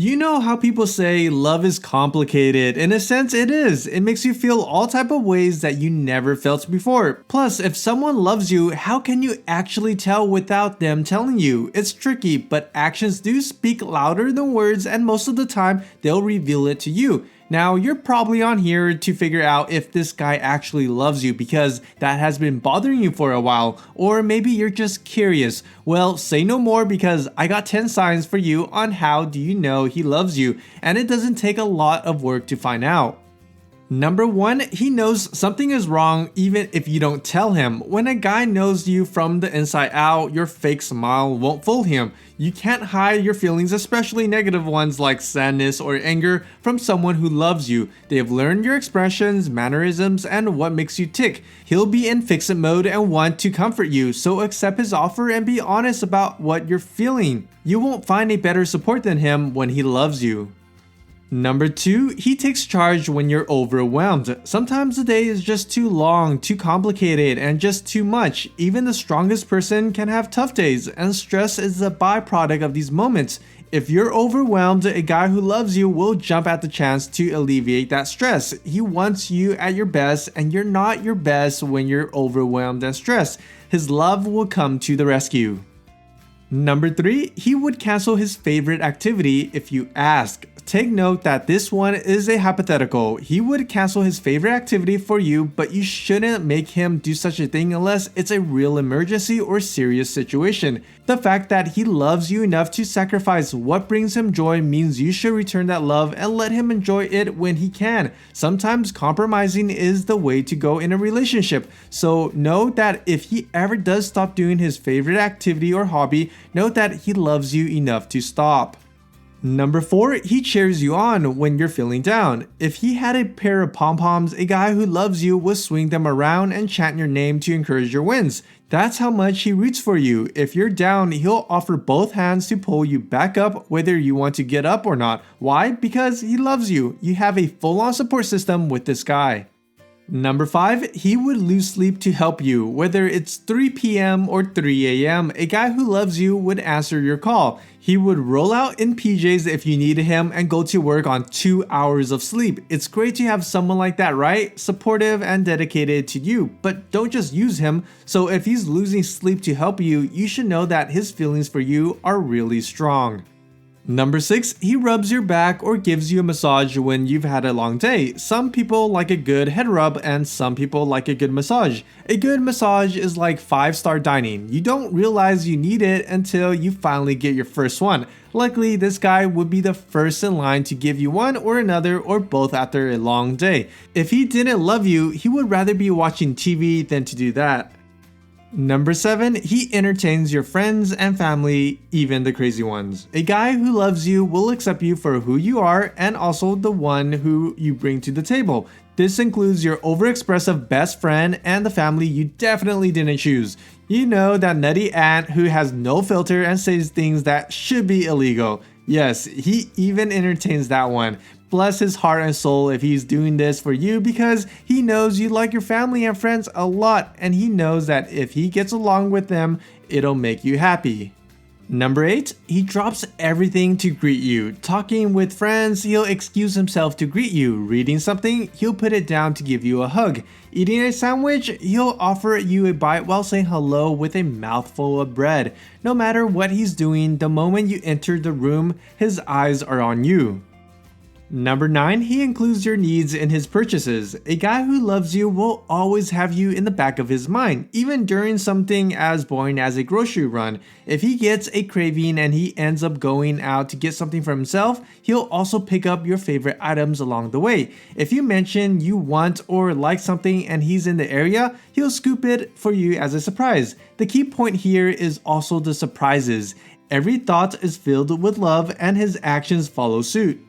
You know how people say love is complicated. In a sense, it is. It makes you feel all type of ways that you never felt before. Plus, if someone loves you, how can you actually tell without them telling you? It's tricky, but actions do speak louder than words, and most of the time, they'll reveal it to you. Now, you're probably on here to figure out if this guy actually loves you because that has been bothering you for a while, or maybe you're just curious. Well, say no more because I got 10 signs for you on how do you know he loves you, and it doesn't take a lot of work to find out. Number 1, he knows something is wrong even if you don't tell him. When a guy knows you from the inside out, your fake smile won't fool him. You can't hide your feelings, especially negative ones like sadness or anger, from someone who loves you. They've learned your expressions, mannerisms, and what makes you tick. He'll be in fix-it mode and want to comfort you, so accept his offer and be honest about what you're feeling. You won't find a better support than him when he loves you. Number 2, he takes charge when you're overwhelmed. Sometimes the day is just too long, too complicated, and just too much. Even the strongest person can have tough days, and stress is a byproduct of these moments. If you're overwhelmed, a guy who loves you will jump at the chance to alleviate that stress. He wants you at your best, and you're not your best when you're overwhelmed and stressed. His love will come to the rescue. Number 3, he would cancel his favorite activity if you ask. Take note that this one is a hypothetical. He would cancel his favorite activity for you, but you shouldn't make him do such a thing unless it's a real emergency or serious situation. The fact that he loves you enough to sacrifice what brings him joy means you should return that love and let him enjoy it when he can. Sometimes compromising is the way to go in a relationship. So know that if he ever does stop doing his favorite activity or hobby, know that he loves you enough to stop. Number 4, he cheers you on when you're feeling down. If he had a pair of pom-poms, a guy who loves you will swing them around and chant your name to encourage your wins. That's how much he roots for you. If you're down, he'll offer both hands to pull you back up whether you want to get up or not. Why? Because he loves you. You have a full-on support system with this guy. Number 5, he would lose sleep to help you. Whether it's 3 p.m. or 3 a.m., a guy who loves you would answer your call. He would roll out in PJs if you needed him and go to work on 2 hours of sleep. It's great to have someone like that, right? Supportive and dedicated to you, but don't just use him. So if he's losing sleep to help you, you should know that his feelings for you are really strong. Number 6, he rubs your back or gives you a massage when you've had a long day. Some people like a good head rub and some people like a good massage. A good massage is like 5-star dining. You don't realize you need it until you finally get your first one. Likely, this guy would be the first in line to give you one or another or both after a long day. If he didn't love you, he would rather be watching TV than to do that. Number 7, he entertains your friends and family, even the crazy ones. A guy who loves you will accept you for who you are and also the one who you bring to the table. This includes your overexpressive best friend and the family you definitely didn't choose. You know, that nutty aunt who has no filter and says things that should be illegal. Yes, he even entertains that one. Bless his heart and soul if he's doing this for you because he knows you like your family and friends a lot, and he knows that if he gets along with them, it'll make you happy. Number 8, he drops everything to greet you. Talking with friends, he'll excuse himself to greet you. Reading something, he'll put it down to give you a hug. Eating a sandwich, he'll offer you a bite while saying hello with a mouthful of bread. No matter what he's doing, the moment you enter the room, his eyes are on you. Number 9, he includes your needs in his purchases. A guy who loves you will always have you in the back of his mind, even during something as boring as a grocery run. If he gets a craving and he ends up going out to get something for himself, he'll also pick up your favorite items along the way. If you mention you want or like something and he's in the area, he'll scoop it for you as a surprise. The key point here is also the surprises. Every thought is filled with love and his actions follow suit.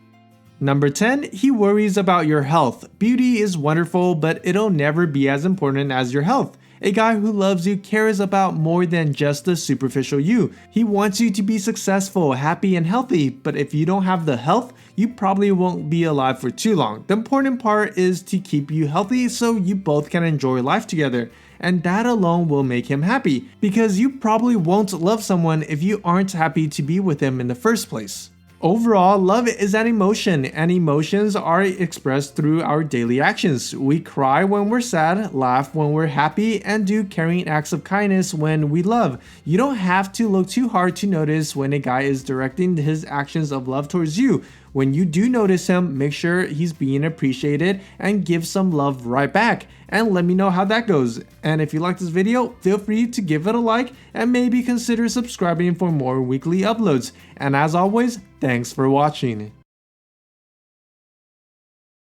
Number 10, he worries about your health. Beauty is wonderful, but it'll never be as important as your health. A guy who loves you cares about more than just the superficial you. He wants you to be successful, happy, and healthy, but if you don't have the health, you probably won't be alive for too long. The important part is to keep you healthy so you both can enjoy life together. And that alone will make him happy, because you probably won't love someone if you aren't happy to be with them in the first place. Overall, love is an emotion, and emotions are expressed through our daily actions. We cry when we're sad, laugh when we're happy, and do caring acts of kindness when we love. You don't have to look too hard to notice when a guy is directing his actions of love towards you. When you do notice him, make sure he's being appreciated and give some love right back. And let me know how that goes. And if you like this video, feel free to give it a like and maybe consider subscribing for more weekly uploads. And as always, thanks for watching.